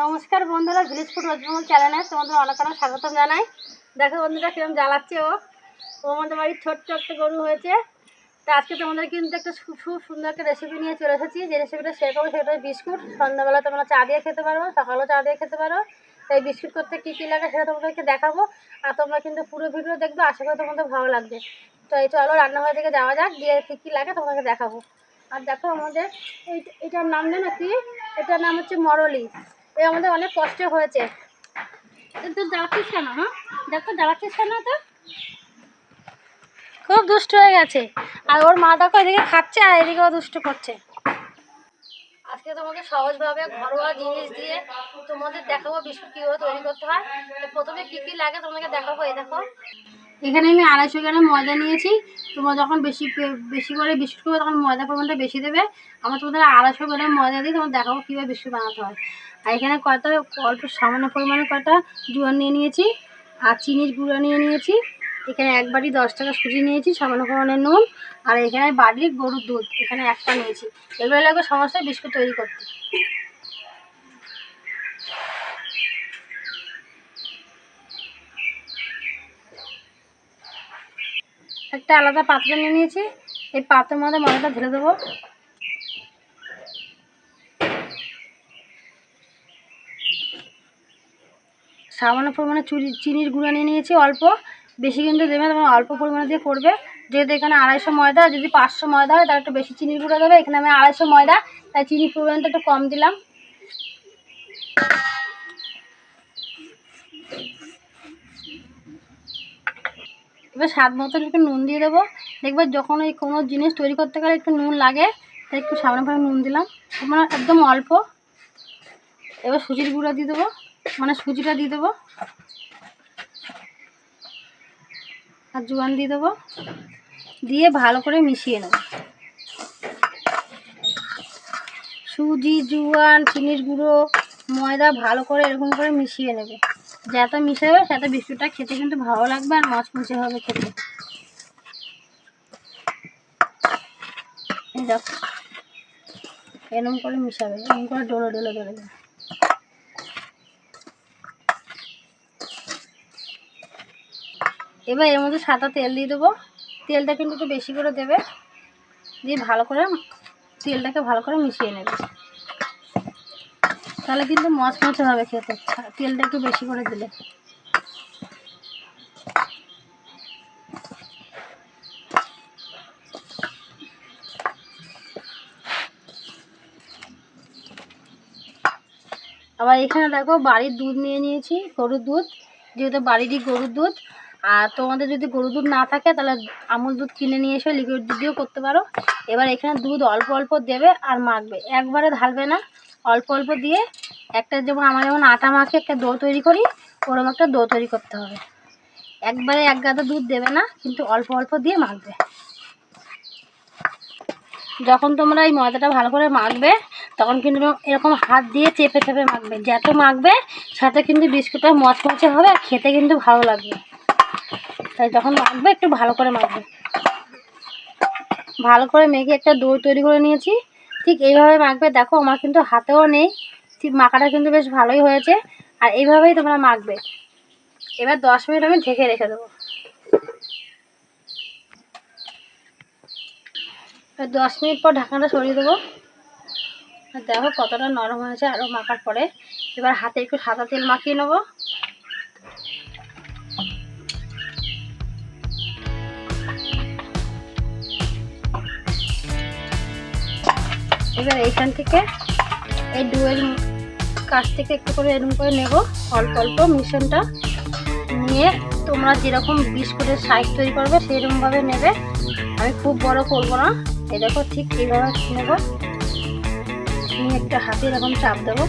নমস্কার বন্ধুরা, village food West Bengal চ্যানেলে তোমাদের অনেক অনেক স্বাগতম জানাই। দেখো বন্ধুরা কিরকম জ্বালাচ্ছে ও আমাদের বাড়ির ছোট্ট একটা গরু হয়েছে। তো আজকে তোমাদের কিন্তু একটা খুব সুন্দর একটা রেসিপি নিয়ে চলে এসেছি। যে রেসিপিটা শেয়ার করবো সেটা বিস্কুট। সন্ধ্যাবেলা তোমরা চা দিয়ে খেতে পারো, সকালেও চা দিয়ে খেতে পারো। তাই বিস্কুট করতে কী কী লাগে সেটা তোমাদেরকে দেখাবো। আর তোমরা কিন্তু পুরো ভিডিও দেখবে, আশা করি তোমাদের ভালো লাগবে। তো এই চলো রান্নাঘর থেকে যাওয়া যাক, দিয়ে কী কী লাগে তোমাকে দেখাবো। আর দেখো আমাদের এটার নাম জানো কি? এটার নাম হচ্ছে মরলি। এই আমাদের অনেক কষ্ট হয়েছে। তো জ্বালাচ্ছিস কেন? হ্যাঁ দেখো জ্বালাচ্ছিস কেন? তো খুব দুষ্ট হয়ে গেছে, আর ওর মা দেখো এদিকে খাচ্ছে আর এদিকে ও দুষ্ট করছে। আজকে তোমাকে সহজভাবে ঘরোয়া জিনিস দিয়ে তোমাদের দেখাবো বিস্কুট কীভাবে তৈরি করতে হয়। তো প্রথমে কী কী লাগে তোমাকে দেখাবো। এই দেখো এখানে আমি 250 গ্রাম ময়দা নিয়েছি। তোমরা যখন বেশি করে বিস্কুট করবে তখন ময়দা পরিমাণটা বেশি দেবে। আমরা তোমাদের 250 গ্রাম ময়দা দিয়ে তোমার দেখাবো কীভাবে বিস্কুট বানাতে হয়। আর এখানে অল্প সামান্য পরিমাণে কয়টা জোয়ান নিয়ে নিয়েছি, আর চিনির গুঁড়া নিয়ে নিয়েছি। এখানে 1 বাটি 10 টাকা সুজি নিয়েছি, সামান্য পরিমাণে নুন, আর এখানে বাড়ির গরুর দুধ এখানে 1টা নিয়েছি। এগুলো লাগবে সমস্ত বিস্কুট তৈরি করতে। একটা আলাদা পাত্র নিয়ে নিয়েছি, এই পাত্রের মধ্যে ময়দাটা ঢেলে দেবো। সামান্য পরিমাণে চিনির গুঁড়া নিয়ে নিয়েছি, অল্প, বেশি কিন্তু দেবে না, অল্প পরিমাণে দিয়ে করবে। যেহেতু এখানে 250 ময়দা, যদি 500 ময়দা হয় তাহলে একটু বেশি চিনির গুঁড়া দেবে। এখানে আমি 250 ময়দা, তাই চিনির পরিমাণটা একটু কম দিলাম। এবার স্বাদ মতন একটু নুন দিয়ে দেবো। দেখবে যখন এই কোনো জিনিস তৈরি করতে গেলে একটু নুন লাগে, তাই একটু সামান্য পরিমাণে নুন দিলাম, মানে একদম অল্প। এবার সুজির গুঁড়া দিয়ে দেবো, মানে সুজিটা দিয়ে দেবো, আর জোয়ান দিয়ে দেবো, দিয়ে ভালো করে মিশিয়ে নেব। সুজি, জোয়ান, চিনির গুঁড়ো, ময়দা ভালো করে এরকম করে মিশিয়ে নেবে। যত মিশাবে সেটা বিস্কুটটা খেতে কিন্তু ভালো লাগবে আর মচমচে হবে খেতে। দেখো এরকম করে মিশাবে, এরকম করে ডলে ডলে ডলে দেবে। এবার এর মধ্যে সাদা তেল দিয়ে দেবো। তেলটা কিন্তু একটু বেশি করে দেবে, দিয়ে ভালো করে তেলটাকে ভালো করে মিশিয়ে নেবে, তাহলে কিন্তু মচমচে হবে খেতে। তেলটা একটু বেশি করে দিলে। আবার এখানে দেখো বাড়ির দুধ নিয়ে নিয়েছি, গরুর দুধ, যেহেতু বাড়িরই গরুর দুধ। আর তোমাদের যদি গরুর দুধ না থাকে তাহলে আমুল দুধ কিনে নিয়ে এসে লিকুইড দুধ দিয়েও করতে পারো। এবার এখানে দুধ অল্প অল্প দেবে আর মাখবে, একবারে ঢালবে না, অল্প অল্প দিয়ে একটা, যেমন আমরা যেমন আটা মাখে একটা ডো তৈরি করি, ওরকম একটা ডো তৈরি করতে হবে। একবারে এক গাদা দুধ দেবে না, কিন্তু অল্প অল্প দিয়ে মাখবে। যখন তোমরা এই ময়দাটা ভালো করে মাখবে তখন কিন্তু এরকম হাত দিয়ে চেপে চেপে মাখবে। যত মাখবে সাথে কিন্তু বিস্কুটটা মচমচে হবে আর খেতে কিন্তু ভালো লাগবে। তাই যখন মাখবে একটু ভালো করে মাখবে। ভালো করে মেখে একটা ডো তৈরি করে নিয়েছি, ঠিক এইভাবে মাখবে। দেখো আমার কিন্তু হাতেও নেই, ঠিক মাখাটা কিন্তু বেশ ভালোই হয়েছে। আর এইভাবেই তোমরা মাখবে। এবার 10 মিনিট আমি ঢেকে রেখে দেবো। 10 মিনিট পর ঢাকনাটা সরিয়ে দেবো। আর দেখো কতটা নরম হয়েছে আরও মাখার পরে। এবার হাতে একটু সাদা তেল মাখিয়ে নেবো। এবার এইখান থেকে এই ডোয়ের কাছ থেকে একটু করে এরকম করে নেব, অল্প অল্প মিশ্রণটা নিয়ে তোমরা যেরকম বিস্কুটের সাইজ তৈরি করবে সেরকমভাবে নেবে। আমি খুব বড় করবো না, এই দেখো ঠিক এইভাবে নেব, নিয়ে একটা হাতে এরকম চাপ দেবো।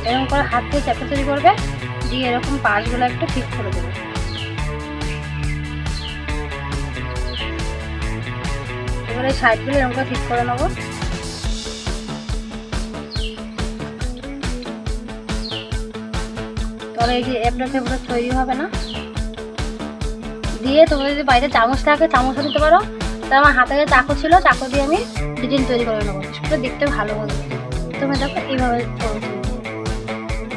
এরকম করে হাত দিয়ে চাপে তৈরি করবে, দিয়ে এরকম পাশগুলো একটু ঠিক করে দেবে। এবার এই সাইডগুলো এরকম করে ঠিক করে নেবো। তাহলে এই যে এবড়ো খেবড়ো তৈরি হবে না। দিয়ে তোমরা যদি বাইরে চামচ থাকে চামচও দিতে পারো। তা আমার হাতে চাকু ছিল, চাকু দিয়ে আমি ডিজাইন তৈরি করে নেবো, সেটা দেখতে ভালো হবে। প্রথমে দেখো এইভাবে করবো।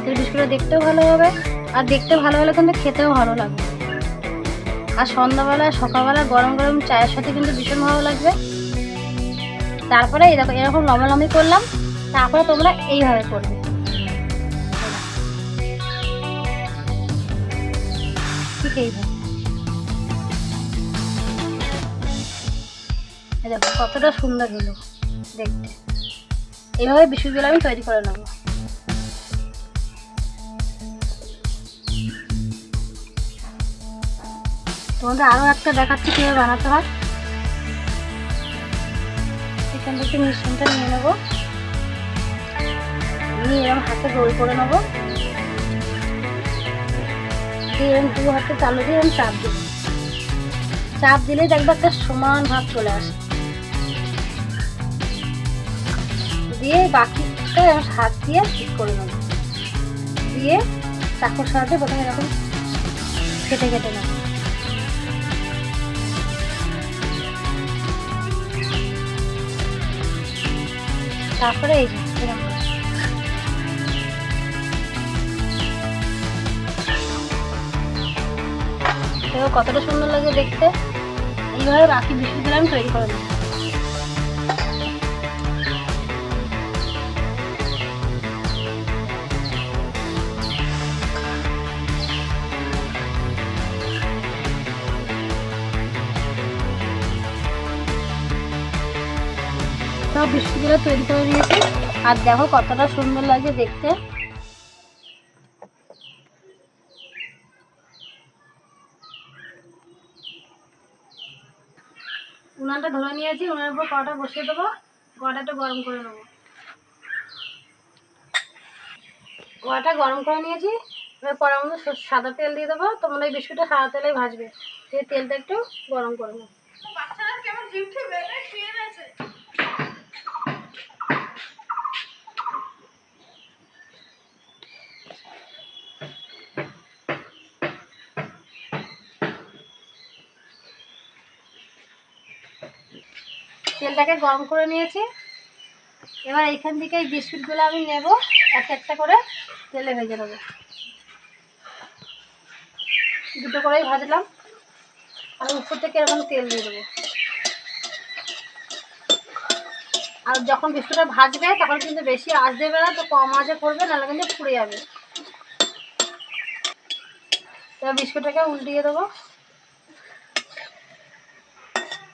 এই বিস্কুটটা দেখতেও ভালো হবে, আর দেখতে ভালো হলে কিন্তু খেতেও ভালো লাগবে। আর সন্ধ্যাবেলা সকালবেলা গরম গরম চায়ের সাথে কিন্তু ভীষণ ভালো লাগবে। তারপরে এই দেখো এরকম লম্বালম্বি করলাম, তারপরে তোমরা এইভাবে করবে। ঠিক এইভাবে দেখো কতটা সুন্দর হলো দেখতে। এইভাবে বিস্কুটগুলো আমি তৈরি করে নেবো। তোমাদের আরও একটা দেখাচ্ছি কীভাবে বানাতে হয়। এখান থেকে মিশ্রণটা নিয়ে নেবো, নিয়ে এরকম হাতে গোল করে নেবো, দিয়ে এরকম 2 হাতে চালু দিয়ে এরকম চাপ দিই। চাপ দিলেই দেখবে একটা সমান ভাব চলে আসে। দিয়ে বাকিটা এরকম হাত দিয়ে ঠিক করে নেবো, দিয়ে চাকুর সাহায্যে প্রথমে এরকম কেটে কেটে নেবো। তারপরে এই যে এরকম কতটা সুন্দর লাগে দেখতে। এইভাবে বাকি বিস্কুটগুলো আমি তৈরি করে নেব। সব বিস্কুটগুলো তৈরি করে নিয়েছি, আর দেখো কতটা সুন্দর লাগে দেখতে। উনানটা ধরে নিয়েছি, উনানের উপর কড়াটা বসিয়ে দেবো, কড়াটা গরম করে নেবো। কড়াটা গরম করে নিয়েছি, এবার কড়ার মধ্যে সাদা তেল দিয়ে দেবো। তোমরা এই বিস্কুটটা সাদা তেলেই ভাজবে, সেই তেলটা একটু গরম করে নেবো। বাচ্চারা কেমন জিভে বেড়ে খেয়ে গেছে। তেলটাকে গরম করে নিয়েছি, এবার এইখান থেকে এই বিস্কুটগুলো আমি নেব, একটা করে তেলে ভেজে নেবো। দুটো করেই ভাজলাম, আর উপর থেকে এরকম তেল দিয়ে দেবো। আর যখন বিস্কুটটা ভাজবে তখন কিন্তু বেশি আঁচ দেবে না, তো কম আঁচে করবে, নাহলে কিন্তু পুড়ে যাবে। এবার বিস্কুটটাকে উল্টিয়ে দেবো,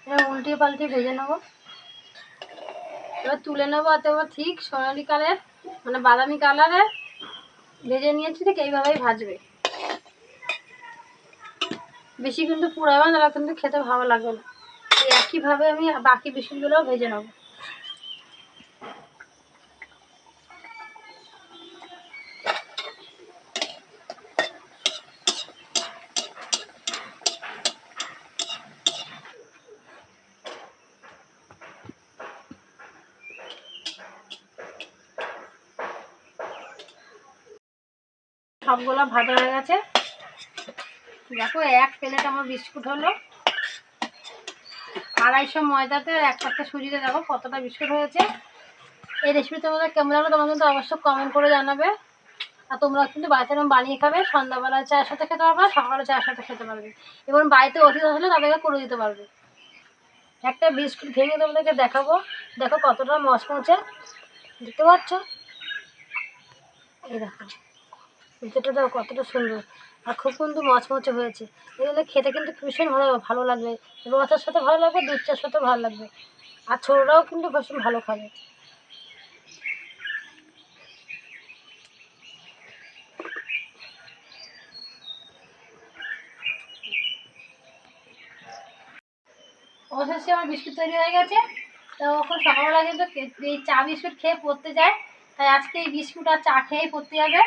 এবার উল্টিয়ে পাল্টিয়ে ভেজে নেবো। এবার তুলে নেবো, আর এবার ঠিক সোনালি কালার মানে বাদামি কালারে ভেজে নিয়েছি। ঠিক এইভাবেই ভাজবে, বেশি কিন্তু পুড়াবে না, তাহলে কিন্তু খেতে ভালো লাগবে না। এই একইভাবে আমি বাকি বিস্কুটগুলোও ভেজে নেব। সবগুলো ভাজা হয়ে গেছে। দেখো 1 প্লেট আমার বিস্কুট হলো। 250 ময়দাতে 1 পাতা সুজিতে দেখো কতটা বিস্কুট হয়েছে। এই রেসিপি তোমাদের কেমন লাগলো তোমরা কিন্তু অবশ্যই কমেন্ট করে জানাবে। আর তোমরা কিন্তু বাড়িতে এরকম বানিয়ে খাবে, সন্ধ্যাবেলায় চায়ের সাথে খেতে পারবে, সকালে চায়ের সাথে খেতে পারবে, এবং বাড়িতে অতিথি আসলে তাদেরকে করে দিতে পারবে। একটা বিস্কুট ভেঙে তোমাদেরকে দেখাবো, দেখো কতটা মচমচে, দেখতে পাচ্ছ? এই দেখো ভিতরটা দেখো কতটা সুন্দর, আর খুব কিন্তু মচমচে হয়েছে। এগুলো খেতে কিন্তু ভীষণ ভালো লাগবে, রসের সাথে ভালো লাগবে, দুধ চার সাথে ভালো লাগবে, আর ছোটরাও কিন্তু ভীষণ ভালো খাবে। অবশেষে আমার বিস্কুট তৈরি হয়ে গেছে। তো এখন সকালবেলা কিন্তু এই চা বিস্কুট খেয়ে পড়তে যায়, তাই আজকে এই বিস্কুট আর চা খেয়েই পড়তে যাবে।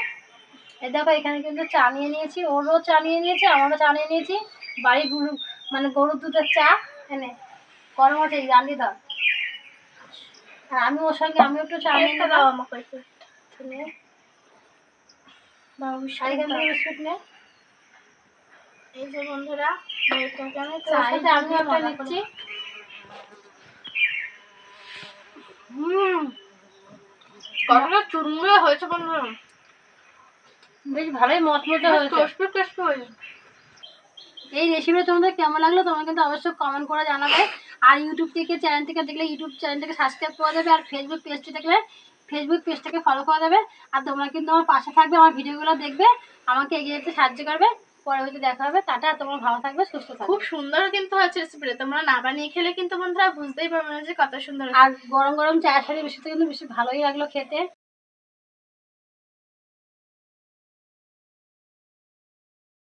এই দেখো এখানে কিন্তু চা নিয়ে নিয়েছি, ওরও চা নিয়ে নিয়েছি, আমারও চা নিয়ে নিয়েছি। বাড়ির গরুর দুধের চা এনে গরম আছে, জানি দাও। আর আমি ওর সঙ্গে আমি একটু চা নিয়ে নিলাম। আমাকে বিস্কুট নে। এই যে বন্ধুরা, আমি একটা নিচ্ছি। কতটা চুরমুরে হয়েছে বন্ধুরা, বেশ ভালোই মচমচে হয়েছে। টেস্টি হয়েছে। এই রেসিপিটা তোমাদের কেমন লাগলো তোমরা কিন্তু অবশ্যই কমেন্ট করে জানাবে। আর ইউটিউব থেকে চ্যানেল থেকে দেখলে ইউটিউব চ্যানেলটাকে সাবস্ক্রাইব করে দেবে, আর ফেসবুক পেজটি দেখলে ফেসবুক পেজটাকে ফলো করে দেবে। আর তোমরা কিন্তু আমার পাশে থাকবে, আমার ভিডিওগুলো দেখবে, আমাকে এগিয়ে যেতে সাহায্য করবে। পরবর্তী দেখা হবে। টাটা, তোমরা ভালো থাকবে, সুস্থ থাকবে। খুব সুন্দর কিন্তু হয়েছে রেসিপিটা, তোমরা না বানিয়ে খেলে কিন্তু বন্ধুরা বুঝতেই পারবে না যে কত সুন্দর। আর গরম গরম চায়ের সাথে বেশি কিন্তু বেশি ভালোই লাগলো খেতে।